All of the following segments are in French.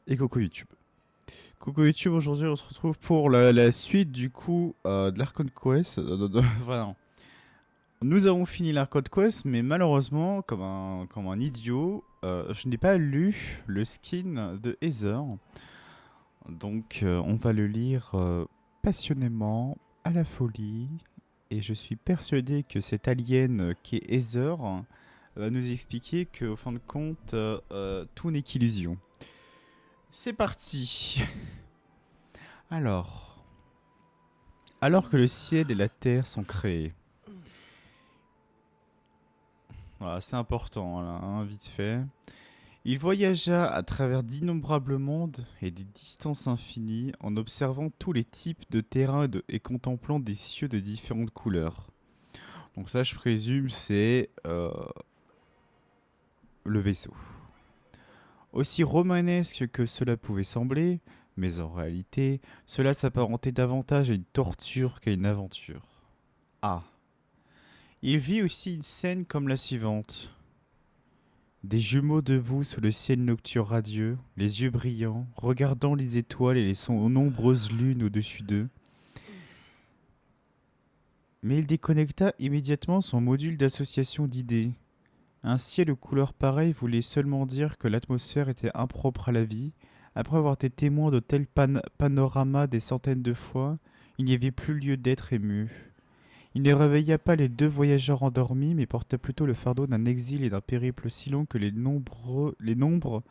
Et coucou YouTube. Coucou YouTube, aujourd'hui on se retrouve pour la suite du coup de l'Archon Quest. Enfin, non. Nous avons fini l'Archon Quest, mais malheureusement, comme un idiot, je n'ai pas lu le skin de Heather. Donc on va le lire passionnément, à la folie. Et je suis persuadé que cet alien qui est Heather va nous expliquer qu'au fin de compte, tout n'est qu'illusion. C'est parti. Alors, alors que le ciel et la terre sont créés. Voilà, c'est important, là, hein, vite fait. Il voyagea à travers d'innombrables mondes et des distances infinies en observant tous les types de terrains et contemplant des cieux de différentes couleurs. Donc ça, je présume, c'est le vaisseau. Aussi romanesque que cela pouvait sembler, mais en réalité, cela s'apparentait davantage à une torture qu'à une aventure. Ah. Il vit aussi une scène comme la suivante. Des jumeaux debout sous le ciel nocturne radieux, les yeux brillants, regardant les étoiles et les nombreuses lunes au-dessus d'eux. Mais il déconnecta immédiatement son module d'association d'idées. Un ciel aux couleurs pareilles voulait seulement dire que l'atmosphère était impropre à la vie. Après avoir été témoin de tels panoramas des centaines de fois, il n'y avait plus lieu d'être ému. Il ne réveilla pas les deux voyageurs endormis, mais porta plutôt le fardeau d'un exil et d'un périple si long que les nombres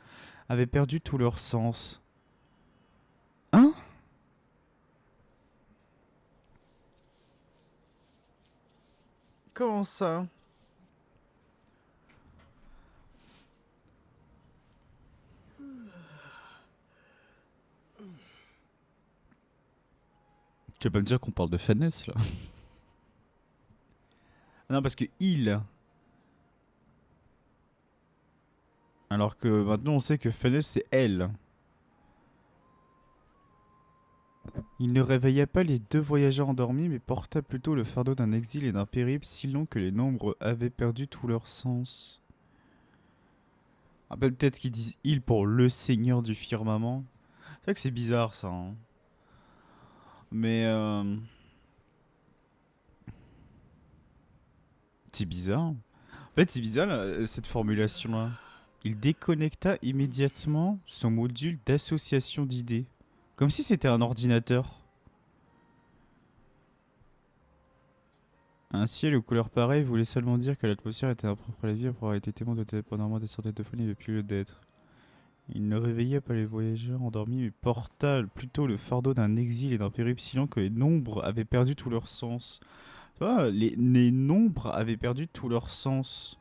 avaient perdu tout leur sens. Hein? Comment ça? Tu vas pas me dire qu'on parle de Fanès là? Non, parce que il. Alors que maintenant on sait que Fanès c'est elle. Il ne réveilla pas les deux voyageurs endormis, mais porta plutôt le fardeau d'un exil et d'un périple si long que les nombres avaient perdu tout leur sens. Ah, bah, peut-être qu'ils disent il pour le seigneur du firmament. C'est vrai que c'est bizarre ça, hein. Mais c'est bizarre. En fait, c'est bizarre cette formulation-là. Il déconnecta immédiatement son module d'association d'idées. Comme si c'était un ordinateur. Un ciel aux couleurs pareilles voulait seulement dire que l'atmosphère était impropre à la vie pour avoir été témoin de dépendamment des centaines de fois, il n'y avait plus lieu d'être. Il ne réveilla pas les voyageurs endormis, mais porta plutôt le fardeau d'un exil et d'un périple si lent que les nombres avaient perdu tout leur sens. Tu vois, les nombres avaient perdu tout leur sens.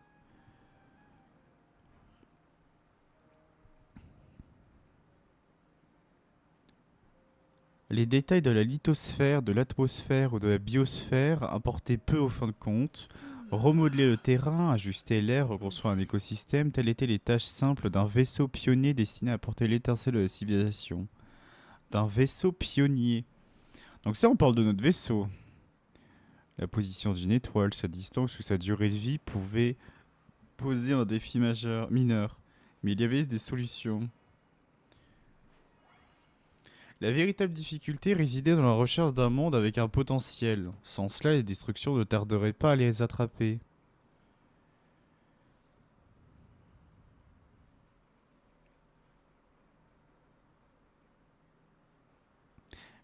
Les détails de la lithosphère, de l'atmosphère ou de la biosphère importaient peu au fin de compte. Remodeler le terrain, ajuster l'air, reconstruire un écosystème, telles étaient les tâches simples d'un vaisseau pionnier destiné à porter l'étincelle de la civilisation. D'un vaisseau pionnier. Donc ça, on parle de notre vaisseau. La position d'une étoile, sa distance ou sa durée de vie pouvaient poser un défi mineur. Mais il y avait des solutions. La véritable difficulté résidait dans la recherche d'un monde avec un potentiel. Sans cela, les destructions ne tarderaient pas à les attraper.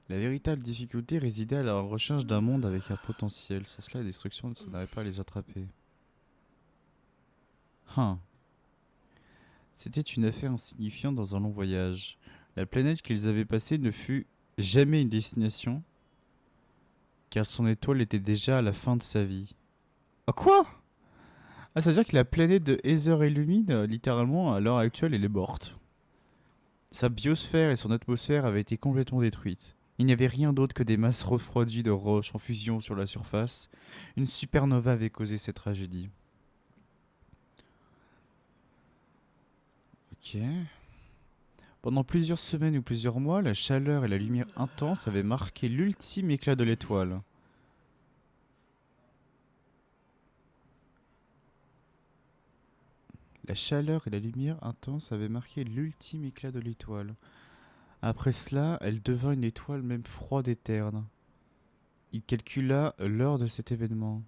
La véritable difficulté résidait à la recherche d'un monde avec un potentiel. Sans cela, les destructions ne tarderaient pas à les attraper. Hein. C'était une affaire insignifiante dans un long voyage. La planète qu'ils avaient passée ne fut jamais une destination, car son étoile était déjà à la fin de sa vie. Ah quoi? Ah, ça veut dire que la planète de Heather Illumine, littéralement, à l'heure actuelle, elle est morte. Sa biosphère et son atmosphère avaient été complètement détruites. Il n'y avait rien d'autre que des masses refroidies de roches en fusion sur la surface. Une supernova avait causé cette tragédie. Ok. Pendant plusieurs semaines ou plusieurs mois, la chaleur et la lumière intense avaient marqué l'ultime éclat de l'étoile. La chaleur et la lumière intense avaient marqué l'ultime éclat de l'étoile. Après cela, elle devint une étoile même froide et terne. Il calcula l'heure de cet événement.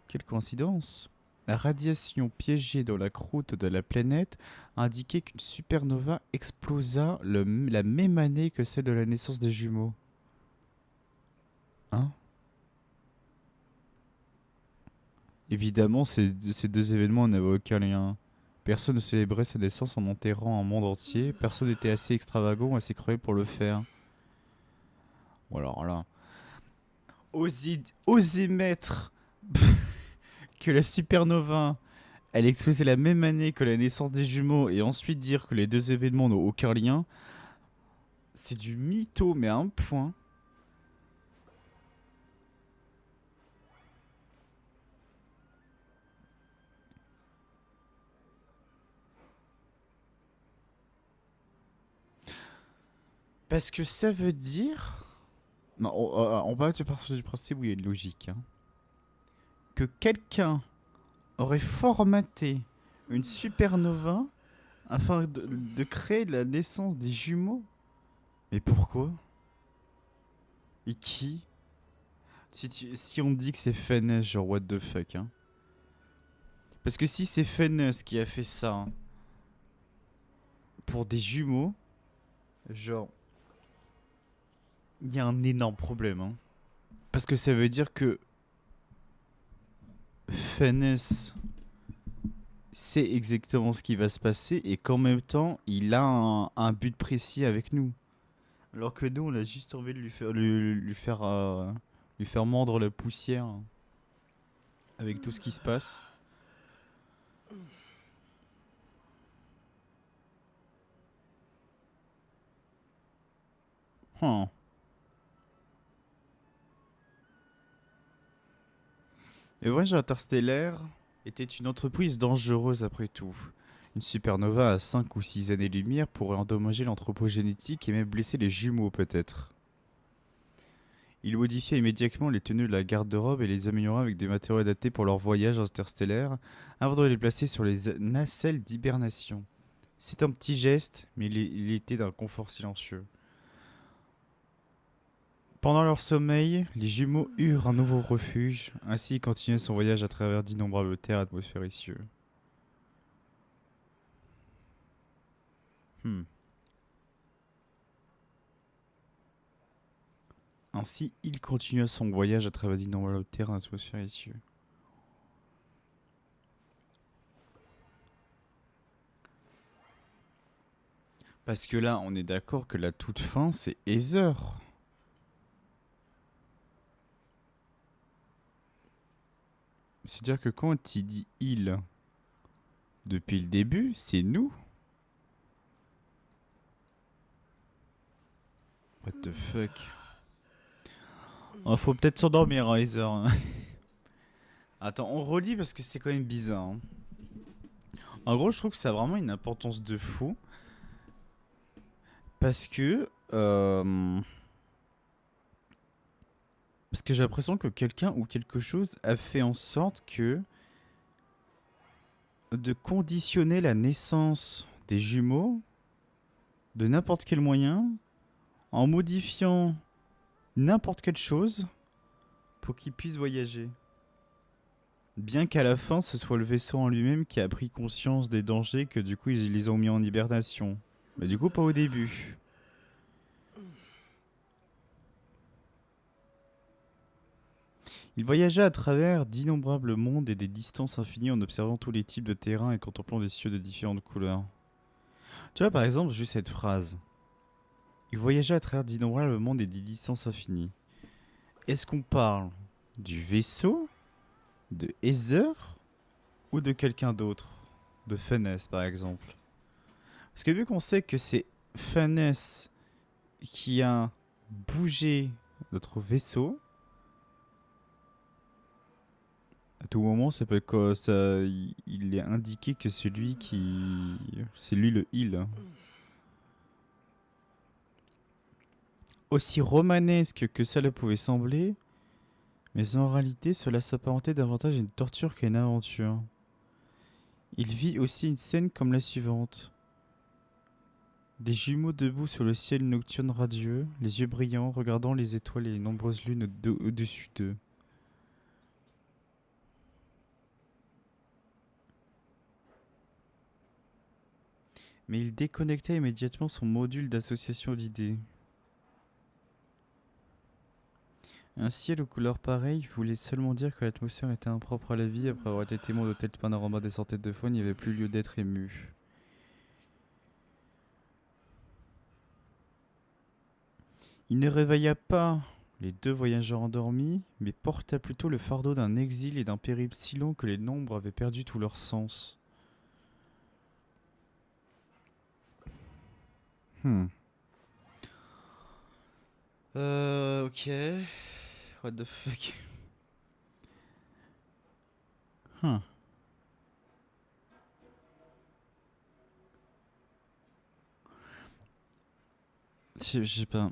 Quelle coïncidence! La radiation piégée dans la croûte de la planète indiquait qu'une supernova explosa la même année que celle de la naissance des jumeaux. Hein? Évidemment, ces deux événements n'avaient aucun lien. Personne ne célébrait sa naissance en enterrant un monde entier. Personne n'était assez extravagant, assez cruel pour le faire. Bon alors là, oser mettre que la supernova, elle explosait la même année que la naissance des jumeaux et ensuite dire que les deux événements n'ont aucun lien, c'est du mytho, mais à un point. Parce que ça veut dire... Non, on va partir du principe où il y a une logique. Hein. Que quelqu'un aurait formaté une supernova afin de créer la naissance des jumeaux. Mais pourquoi? Et qui? Si on dit que c'est Fennes, genre what the fuck, hein. Parce que si c'est Fennes qui a fait ça hein, pour des jumeaux, genre, il y a un énorme problème, hein. Parce que ça veut dire que Fennes sait exactement ce qui va se passer et qu'en même temps, il a un but précis avec nous. Alors que nous, on a juste envie de lui faire mordre la poussière avec tout ce qui se passe. Huh. Le voyage interstellaire était une entreprise dangereuse après tout. Une supernova à 5 ou 6 années-lumière pourrait endommager l'anthropogénétique et même blesser les jumeaux peut-être. Il modifia immédiatement les tenues de la garde-robe et les améliora avec des matériaux adaptés pour leur voyage interstellaire avant de les placer sur les nacelles d'hibernation. C'est un petit geste, mais il était d'un confort silencieux. Pendant leur sommeil, les jumeaux eurent un nouveau refuge, ainsi continuait son voyage à travers d'innombrables terres, atmosphères et cieux. Hmm. Ainsi, il continua son voyage à travers d'innombrables terres, atmosphères et cieux. Parce que là, on est d'accord que la toute fin, c'est Heather. C'est-à-dire que quand il dit il depuis le début, c'est nous. What the fuck? Oh, faut peut-être s'endormir, hein, Heather. Attends, on relit parce que c'est quand même bizarre. Hein. En gros, je trouve que ça a vraiment une importance de fou. Parce que... Parce que j'ai l'impression que quelqu'un ou quelque chose a fait en sorte que... de conditionner la naissance des jumeaux de n'importe quel moyen en modifiant n'importe quelle chose pour qu'ils puissent voyager. Bien qu'à la fin, ce soit le vaisseau en lui-même qui a pris conscience des dangers que du coup ils les ont mis en hibernation. Mais du coup pas au début. Il voyagea à travers d'innombrables mondes et des distances infinies en observant tous les types de terrains et contemplant des cieux de différentes couleurs. Tu vois par exemple juste cette phrase. Il voyagea à travers d'innombrables mondes et des distances infinies. Est-ce qu'on parle du vaisseau, de Heather ou de quelqu'un d'autre? De Fennes par exemple. Parce que vu qu'on sait que c'est Fennes qui a bougé notre vaisseau, à tout moment, ça peut ça, il est indiqué que celui qui, c'est lui le heal. Aussi romanesque que cela pouvait sembler, mais en réalité, cela s'apparentait davantage à une torture qu'à une aventure. Il vit aussi une scène comme la suivante. Des jumeaux debout sur le ciel nocturne radieux, les yeux brillants, regardant les étoiles et les nombreuses lunes au-dessus d'eux. Mais il déconnecta immédiatement son module d'association d'idées. Un ciel aux couleurs pareilles voulait seulement dire que l'atmosphère était impropre à la vie. Après avoir été témoin de tels panoramas des centaines de fois, il n'y avait plus lieu d'être ému. Il ne réveilla pas les deux voyageurs endormis, mais porta plutôt le fardeau d'un exil et d'un périple si long que les nombres avaient perdu tout leur sens. Hmm. Ok. What the fuck? Huh. Je sais pas.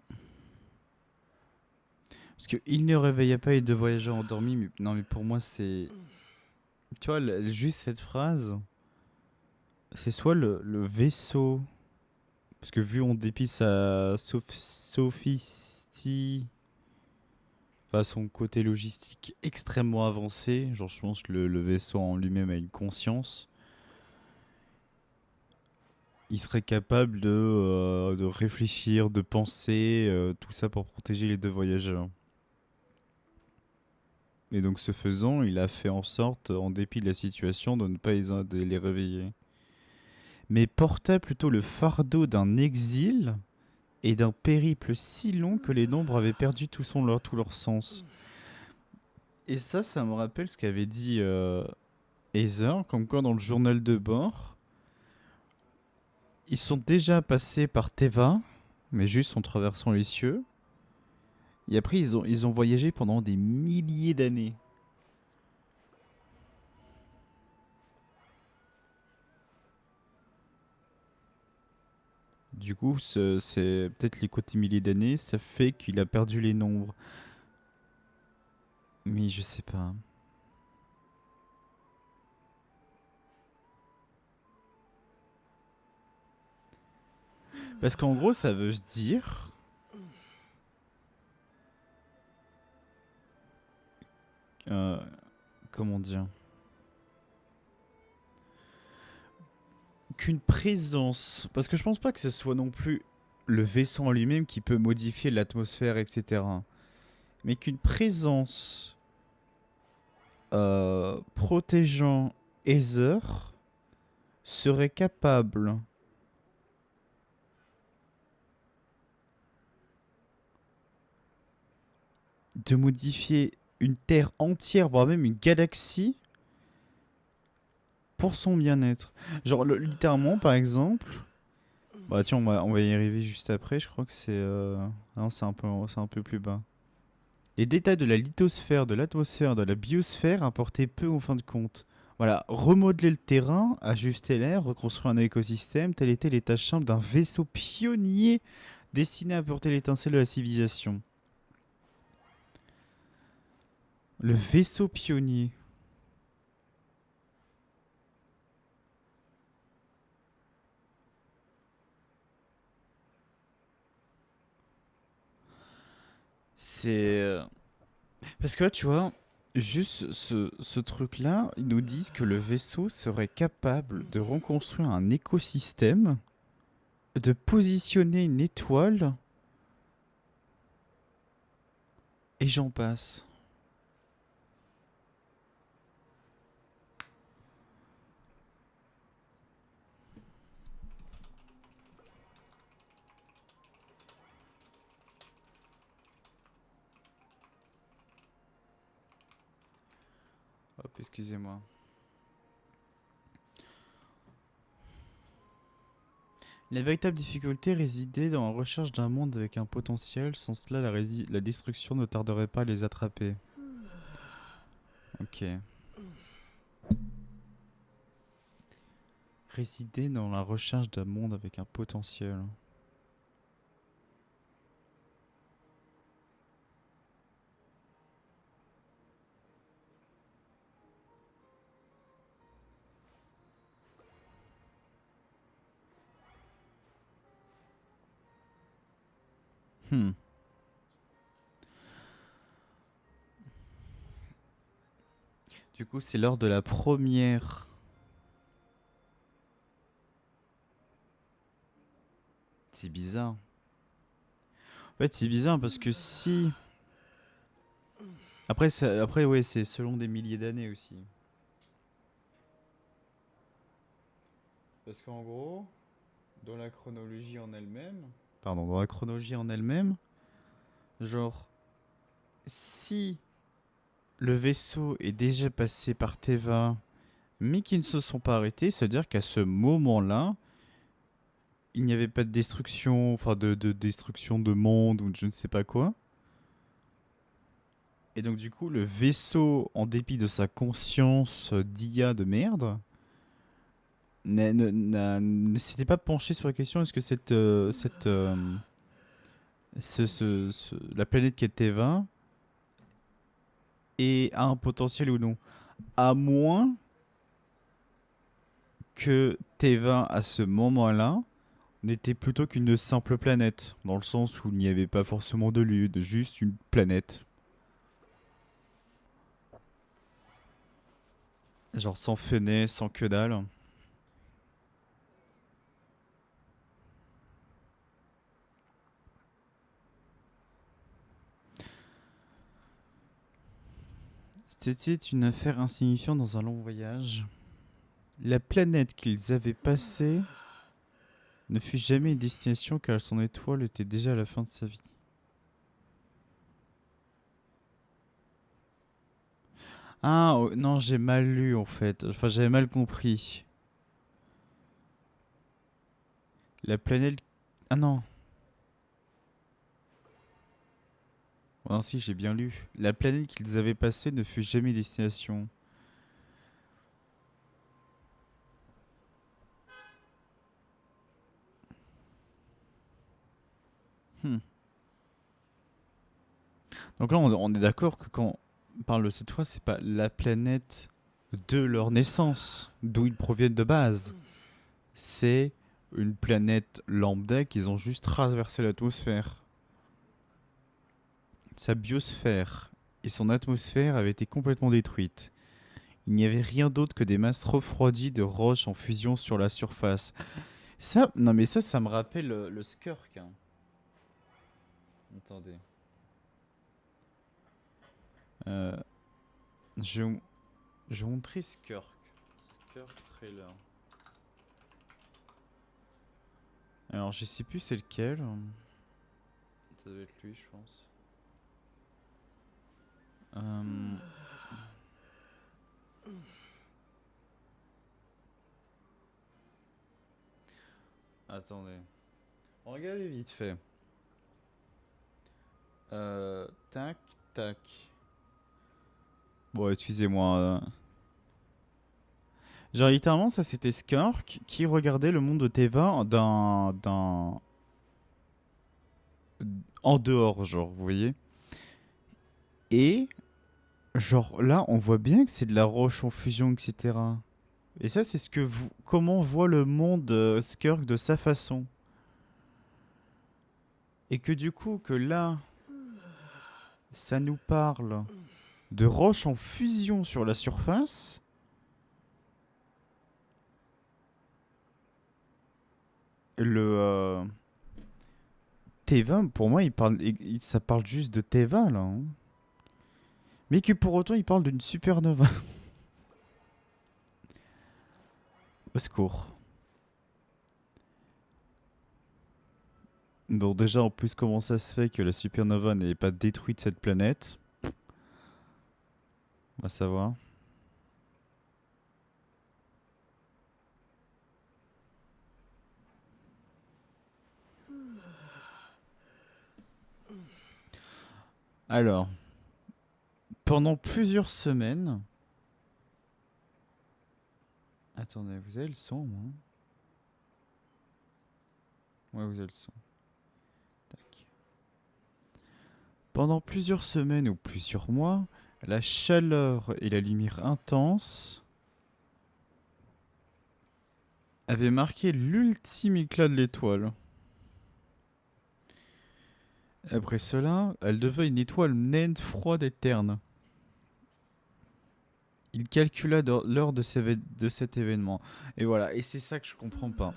Parce que il ne réveilla pas les deux voyageurs endormis, mais non, mais pour moi, c'est. Tu vois, juste cette phrase, c'est soit le vaisseau. Parce que vu en dépit sa sophistie. Enfin, son côté logistique extrêmement avancé, genre je pense que le vaisseau en lui-même a une conscience. Il serait capable de réfléchir, de penser, tout ça pour protéger les deux voyageurs. Et donc ce faisant, il a fait en sorte, en dépit de la situation, de ne pas de les réveiller. Mais porta plutôt le fardeau d'un exil et d'un périple si long que les nombres avaient perdu tout leur sens. Et ça me rappelle ce qu'avait dit Heather, comme quoi dans le journal de bord, ils sont déjà passés par Teva, mais juste en traversant les cieux. Et après, ils ont voyagé pendant des milliers d'années. Du coup, c'est peut-être les côtés milliers d'années, ça fait qu'il a perdu les nombres. Mais je sais pas. Parce qu'en gros, ça veut se dire. euh, comment dire? Qu'une présence. Parce que je pense pas que ce soit non plus le vaisseau en lui-même qui peut modifier l'atmosphère, etc. Mais qu'une présence protégeant Heather serait capable de modifier une Terre entière, voire même une galaxie, pour son bien-être. Genre, littéralement, par exemple. Bah, tiens, on va y arriver juste après. Je crois que c'est. Non, c'est un peu plus bas. Les détails de la lithosphère, de l'atmosphère, de la biosphère importaient peu en fin de compte. Voilà, remodeler le terrain, ajuster l'air, reconstruire un écosystème, telles étaient les tâches simples d'un vaisseau pionnier destiné à apporter l'étincelle de la civilisation. Le vaisseau pionnier. C'est. Parce que là, tu vois, juste ce truc-là, ils nous disent que le vaisseau serait capable de reconstruire un écosystème, de positionner une étoile, et j'en passe. Hop, excusez-moi. La véritable difficulté résidait dans la recherche d'un monde avec un potentiel. Sans cela, la destruction ne tarderait pas à les attraper. Ok. Résider dans la recherche d'un monde avec un potentiel. Hmm. Du coup, c'est lors de la première. C'est bizarre. En fait, c'est bizarre parce que si. Après, après ouais, c'est selon des milliers d'années aussi. Parce qu'en gros, dans la chronologie en elle-même. Pardon, dans la chronologie en elle-même, genre, si le vaisseau est déjà passé par Teva, mais qu'ils ne se sont pas arrêtés, ça veut dire qu'à ce moment-là, il n'y avait pas de destruction, enfin de destruction de monde ou de je ne sais pas quoi. Et donc du coup, le vaisseau, en dépit de sa conscience d'IA de merde, ne s'était pas penché sur la question est-ce que la planète qui est Teva a un potentiel ou non. À moins que Teva, à ce moment-là, n'était plutôt qu'une simple planète, dans le sens où il n'y avait pas forcément de lieu, de juste une planète. Genre sans fenêtre, sans que dalle. C'était une affaire insignifiante dans un long voyage. La planète qu'ils avaient passée ne fut jamais une destination car son étoile était déjà à la fin de sa vie. Ah oh, non, j'ai mal lu en fait. Enfin, j'avais mal compris. La planète. Ah non. Oh, non, si, j'ai bien lu. La planète qu'ils avaient passée ne fut jamais une destination. Hmm. Donc là, on est d'accord que quand on parle de cette fois, c'est pas la planète de leur naissance, d'où ils proviennent de base. C'est une planète lambda qu'ils ont juste traversé l'atmosphère. Sa biosphère et son atmosphère avaient été complètement détruites. Il n'y avait rien d'autre que des masses refroidies de roches en fusion sur la surface. Ça, non mais ça me rappelle le Skirk, hein. Attendez. Euh, je, je vais vous montrer Skirk. Skirk trailer. Alors, je sais plus c'est lequel. Ça doit être lui, je pense. Euh, Attendez. Regardez vite fait. Tac, tac. Bon, excusez-moi. Genre, littéralement, ça c'était Skirk qui regardait le monde de Teva en dehors, genre, vous voyez. Et, genre, là, on voit bien que c'est de la roche en fusion, etc. Et ça, c'est ce que comment voit le monde Skirk de sa façon. Et que du coup, que là, ça nous parle de roches en fusion sur la surface. Le Teva, pour moi, ça parle juste de Teva, là, hein. Mais que pour autant, il parle d'une supernova. Au secours. Donc déjà, en plus, comment ça se fait que la supernova n'ait pas détruit cette planète? On va savoir. Alors, pendant plusieurs semaines... Attendez, vous avez le son, moi? Ouais, vous avez le son. Tac. Pendant plusieurs semaines ou plusieurs mois, la chaleur et la lumière intense avaient marqué l'ultime éclat de l'étoile. Après cela, elle devint une étoile naine, froide et terne. Il calcula l'heure de cet événement. Et voilà, et c'est ça que je comprends pas.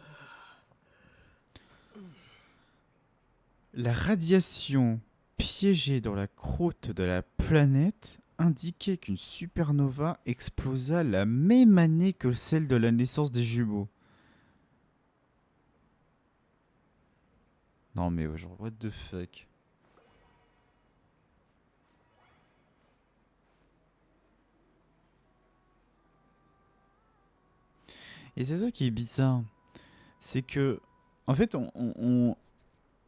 La radiation piégée dans la croûte de la planète indiquait qu'une supernova explosa la même année que celle de la naissance des jumeaux. Non mais genre, what the fuck. Et c'est ça qui est bizarre. C'est que, en fait,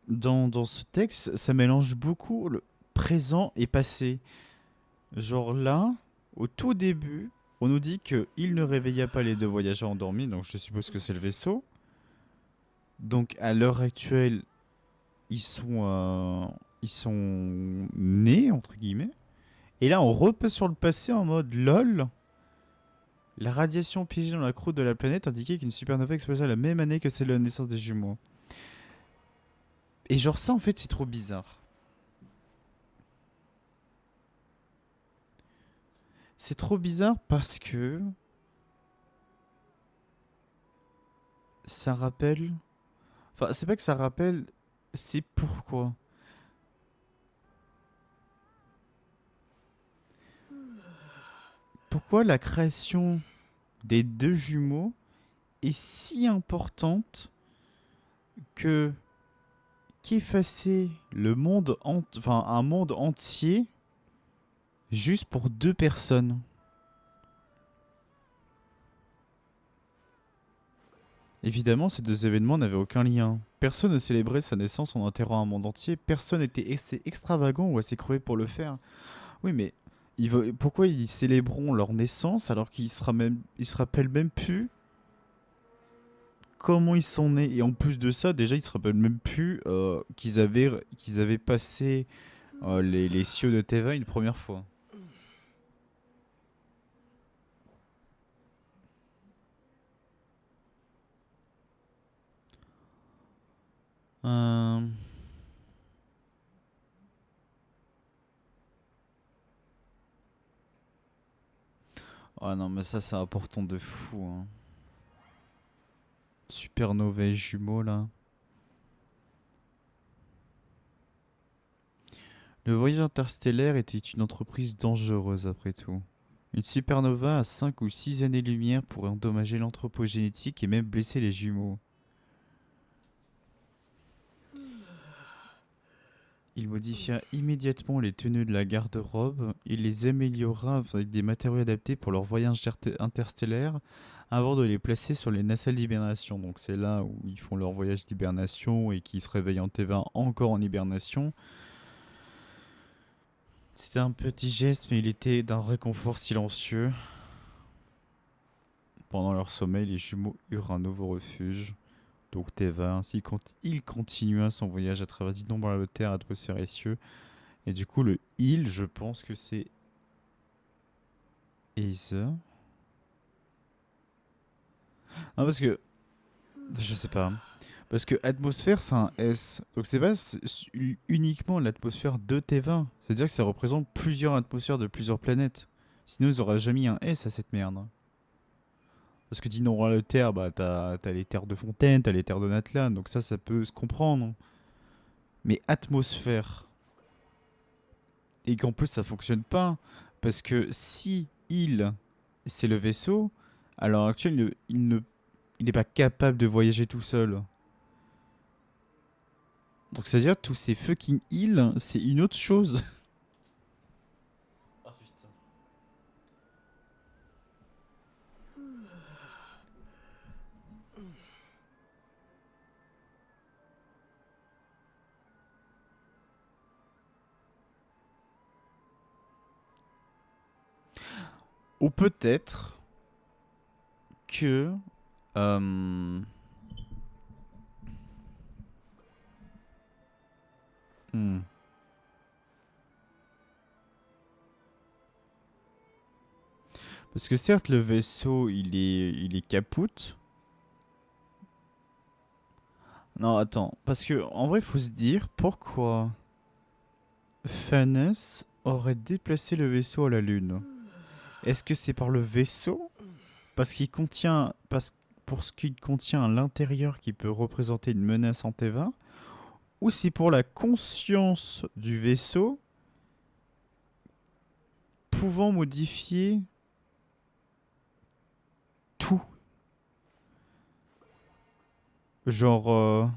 dans ce texte, ça mélange beaucoup le présent et passé. Genre là, au tout début, on nous dit que il ne réveilla pas les deux voyageurs endormis, donc je suppose que c'est le vaisseau. Donc à l'heure actuelle, ils sont nés entre guillemets. Et là, on repasse sur le passé en mode lol. La radiation piégée dans la croûte de la planète indiquait qu'une supernova explosa la même année que celle de la naissance des jumeaux. Et genre ça, en fait, c'est trop bizarre. C'est trop bizarre parce que ça rappelle. Enfin, c'est pas que ça rappelle, c'est pourquoi. Pourquoi la création des deux jumeaux est si importante que qu'effacer le monde, enfin un monde entier, juste pour deux personnes. Évidemment, ces deux événements n'avaient aucun lien. Personne ne célébrait sa naissance en enterrant un monde entier. Personne n'était assez extravagant ou assez cruel pour le faire. Oui, mais pourquoi ils célébreront leur naissance alors ils se rappellent même plus comment ils sont nés. Et en plus de ça, déjà, ils se rappellent même plus qu'ils avaient passé les cieux de Teva une première fois. Euh... Oh non, mais ça, c'est important de fou. Hein. Supernova et jumeaux, là. Le voyage interstellaire était une entreprise dangereuse, après tout. Une supernova à 5 ou 6 années-lumière pourrait endommager l'anthropogénétique et même blesser les jumeaux. Il modifia immédiatement les tenues de la garde-robe et les améliora avec des matériaux adaptés pour leur voyage interstellaire avant de les placer sur les nacelles d'hibernation. Donc c'est là où ils font leur voyage d'hibernation et qui se réveillent en T20 encore en hibernation. C'était un petit geste, mais il était d'un réconfort silencieux. Pendant leur sommeil, les jumeaux eurent un nouveau refuge. Donc Teva, ainsi il continua son voyage à travers d'innombrables terres, atmosphères et cieux. Et du coup, le il, je pense que c'est Aether. Non, parce que. Je sais pas. Parce que atmosphère, c'est un S. Donc c'est pas uniquement l'atmosphère de T20. C'est-à-dire que ça représente plusieurs atmosphères de plusieurs planètes. Sinon, ils auraient jamais mis un S à cette merde. Parce que d'innombrables terres, bah t'as les terres de Fontaine, t'as les terres de Natlan. Donc ça peut se comprendre. Mais atmosphère. Et qu'en plus, ça fonctionne pas. Parce que si il, c'est le vaisseau, à l'heure actuelle, il n'est pas capable de voyager tout seul. Donc c'est-à-dire tous ces fucking îles, c'est une autre chose. Oh putain. Ou peut-être que... euh, hmm. Parce que certes, le vaisseau, il est capoute. Non, attends. Parce que en vrai, faut se dire pourquoi. Thanos aurait déplacé le vaisseau à la Lune. Est-ce que c'est par le vaisseau? Parce qu'il contient. Pour ce qu'il contient à l'intérieur qui peut représenter une menace en Teva? Ou c'est pour la conscience du vaisseau pouvant modifier tout? Genre.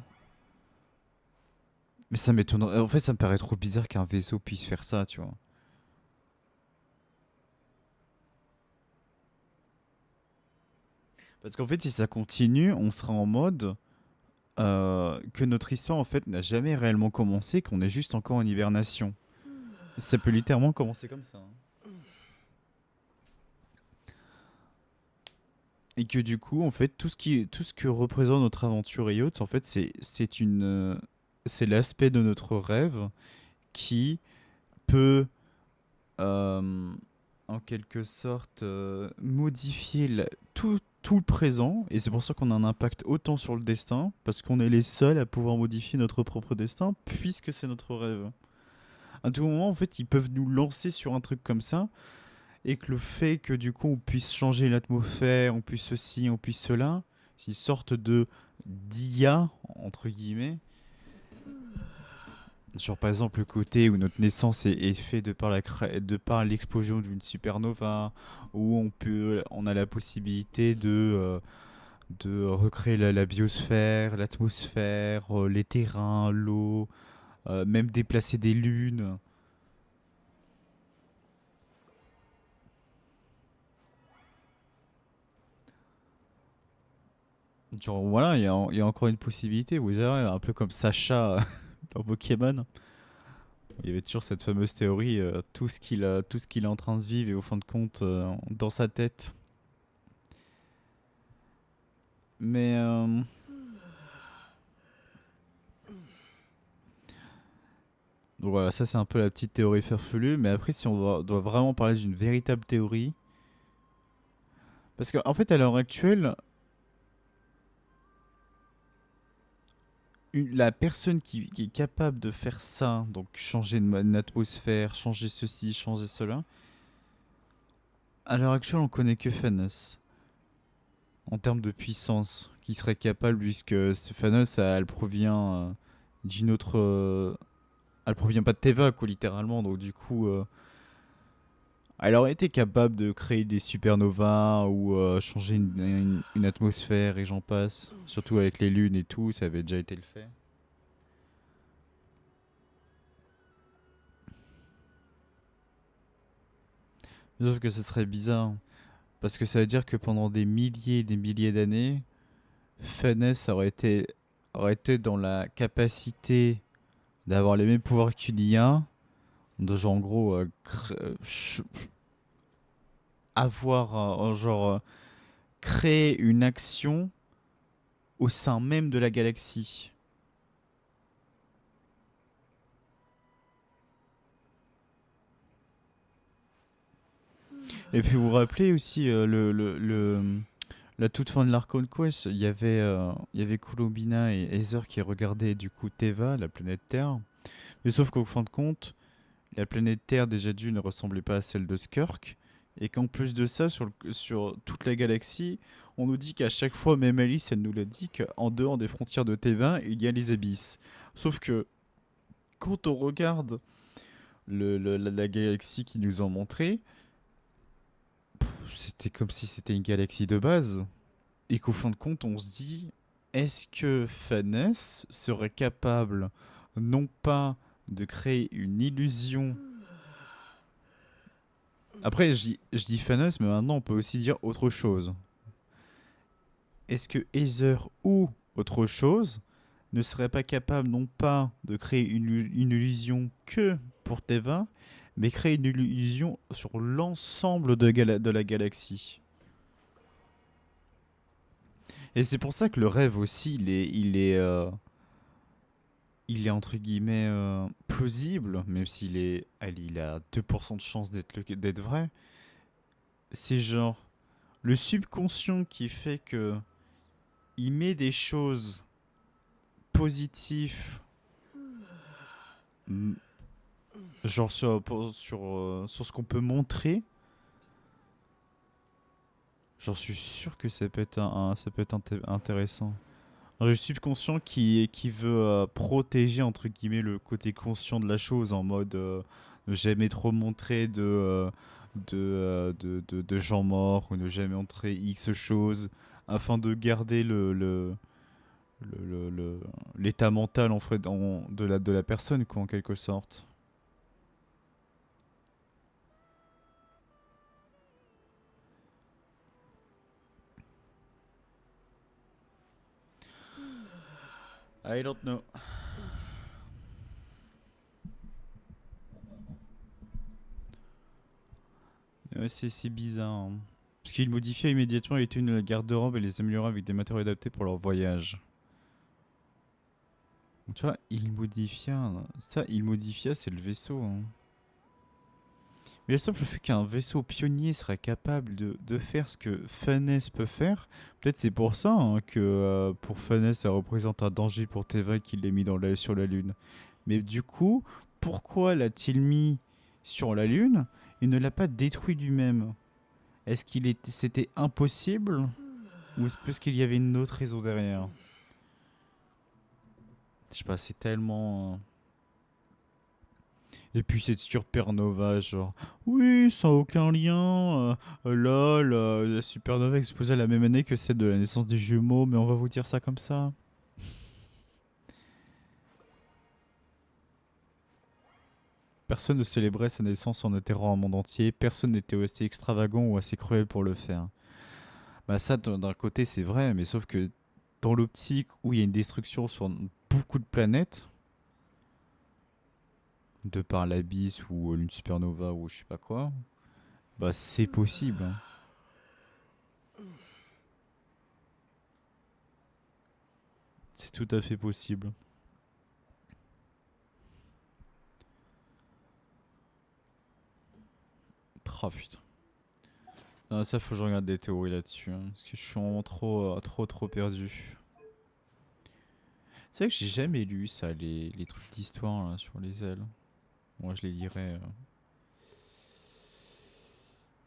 Mais ça m'étonnerait. En fait, ça me paraît trop bizarre qu'un vaisseau puisse faire ça, tu vois. Parce qu'en fait, si ça continue, on sera en mode que notre histoire, en fait, n'a jamais réellement commencé, qu'on est juste encore en hibernation. Ça peut littéralement commencer comme ça, hein. Et que du coup, en fait, tout ce que représente notre aventure et autres, en fait, c'est l'aspect de notre rêve qui peut, euh, en quelque sorte, modifier tout le présent. Et c'est pour ça qu'on a un impact autant sur le destin, parce qu'on est les seuls à pouvoir modifier notre propre destin, puisque c'est notre rêve. À tout moment, en fait, ils peuvent nous lancer sur un truc comme ça, et que le fait que du coup on puisse changer l'atmosphère, on puisse ceci, on puisse cela, une sorte de d'IA entre guillemets, sur par exemple le côté où notre naissance est faite de par l'explosion d'une supernova, où on a la possibilité de recréer la biosphère, l'atmosphère, les terrains, l'eau, même déplacer des lunes. Genre voilà, il y a encore une possibilité, vous savez, un peu comme Sacha dans Pokémon. Il y avait toujours cette fameuse théorie, tout ce qu'il est en train de vivre et au fin de compte dans sa tête. Mais donc voilà, ça c'est un peu la petite théorie farfelue. Mais après, si doit vraiment parler d'une véritable théorie, parce qu'en fait à l'heure actuelle, la personne qui est capable de faire ça, donc changer une atmosphère, changer ceci, changer cela, à l'heure actuelle on connaît que Thanos en termes de puissance, qui serait capable, puisque Thanos elle provient d'une autre. Elle provient pas de Teva, quoi, littéralement, donc du coup. Elle aurait été capable de créer des supernovas ou changer une atmosphère et j'en passe. Surtout avec les lunes et tout, ça avait déjà été le fait. Sauf que ce serait bizarre. Parce que ça veut dire que pendant des milliers d'années, Thanos aurait été dans la capacité d'avoir les mêmes pouvoirs qu'une IA. De genre, en gros, avoir, créer une action au sein même de la galaxie. Et puis vous vous rappelez aussi la toute fin de l'Archon Quest, il y avait Colombina et Aether qui regardaient du coup Teva, la planète Terre. Mais sauf qu'au fin de compte, la planète Terre déjà d'une ne ressemblait pas à celle de Skirk. Et qu'en plus de ça, sur toute la galaxie, on nous dit qu'à chaque fois, même Alice, elle nous l'a dit, qu'en dehors des frontières de Teva, il y a les abysses. Sauf que quand on regarde la galaxie qu'ils nous ont montrée, c'était comme si c'était une galaxie de base. Et qu'au fin de compte, on se dit, est-ce que Thanos serait capable, non pas de créer une illusion. Après, je dis Thanos, mais maintenant on peut aussi dire autre chose. Est-ce que Aether ou autre chose ne serait pas capable non pas de créer une illusion que pour Teva, mais créer une illusion sur l'ensemble de la galaxie? Et c'est pour ça que le rêve aussi, il est entre guillemets plausible, même s'il est, allez, il a 2% de chance d'être vrai. C'est genre le subconscient qui fait que il met des choses positives Genre sur ce qu'on peut montrer. J'en suis sûr que ça peut être ça peut être intéressant. Alors, je suis conscient qui veut protéger entre guillemets le côté conscient de la chose en mode ne jamais trop montrer de gens morts ou ne jamais montrer X choses afin de garder l'état mental en fait de la personne quoi en quelque sorte. I don't know. Ouais, c'est bizarre, hein. Parce qu'il modifia immédiatement les tenues de la garde-robe et les améliora avec des matériaux adaptés pour leur voyage. Donc, tu vois, il modifia. Ça, il modifia, c'est le vaisseau, hein. Mais le simple fait qu'un vaisseau pionnier serait capable de faire ce que Fanès peut faire, peut-être c'est pour ça hein, que pour Fanès ça représente un danger pour Teva qu'il l'ait mis sur la Lune. Mais du coup, pourquoi l'a-t-il mis sur la Lune et ne l'a pas détruit lui-même? Est-ce c'était impossible ou est-ce parce qu'il y avait une autre raison derrière? Je sais pas, c'est tellement. Et puis cette supernova, genre, oui, ça n'a aucun lien. Lol, la supernova explosait la même année que celle de la naissance des jumeaux, mais on va vous dire ça comme ça. Personne ne célébrait sa naissance en enterrant un monde entier, personne n'était assez extravagant ou assez cruel pour le faire. Bah ça, d'un côté, c'est vrai, mais sauf que dans l'optique où il y a une destruction sur beaucoup de planètes, de par l'abysse ou une supernova ou je sais pas quoi, bah c'est possible, hein. C'est tout à fait possible. Oh putain. Non, ça faut que je regarde des théories là-dessus, hein, parce que je suis vraiment trop perdu. C'est vrai que j'ai jamais lu ça, les trucs d'histoire là, sur les ailes. Moi je les lirais.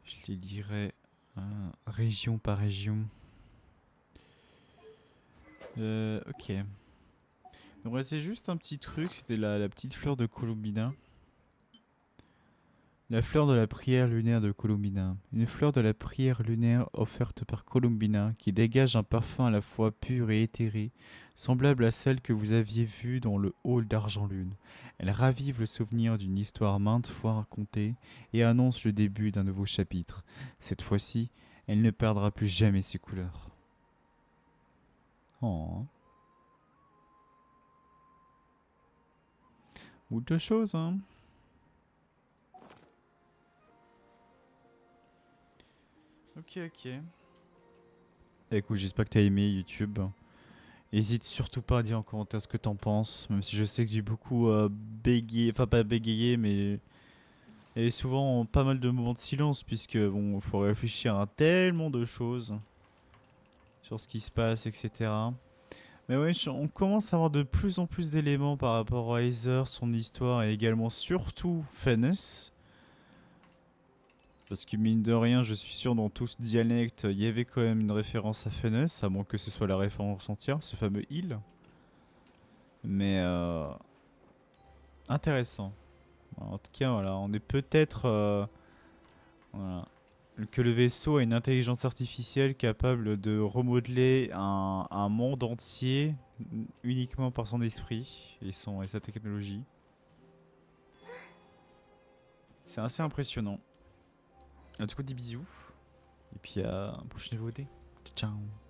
Je les lirais région par région. Ok. Donc ouais, c'est juste un petit truc, c'était la petite fleur de Colombina. La fleur de la prière lunaire de Colombina. Une fleur de la prière lunaire offerte par Colombina qui dégage un parfum à la fois pur et éthéré, semblable à celle que vous aviez vue dans le hall d'Argent Lune. Elle ravive le souvenir d'une histoire maintes fois racontée et annonce le début d'un nouveau chapitre. Cette fois-ci, elle ne perdra plus jamais ses couleurs. Oh. Ou de choses, hein. Ok, ok. Écoute, j'espère que t'as aimé YouTube. Hésite surtout pas à dire en commentaire ce que t'en penses, même si je sais que j'ai beaucoup bégayé, enfin pas bégayé, mais il y a souvent pas mal de moments de silence, puisque bon, il faut réfléchir à tellement de choses sur ce qui se passe, etc. Mais ouais, on commence à avoir de plus en plus d'éléments par rapport à Heather, son histoire, et également surtout Fennes. Parce que mine de rien, je suis sûr dans tout ce dialecte, il y avait quand même une référence à Fennes, à moins que ce soit la référence entière, ce fameux île. Mais intéressant. En tout cas, voilà, on est peut-être voilà, que le vaisseau a une intelligence artificielle capable de remodeler un monde entier uniquement par son esprit et sa technologie. C'est assez impressionnant. Du coup, des bisous. Et puis à un prochain VOD. Ciao. Ciao.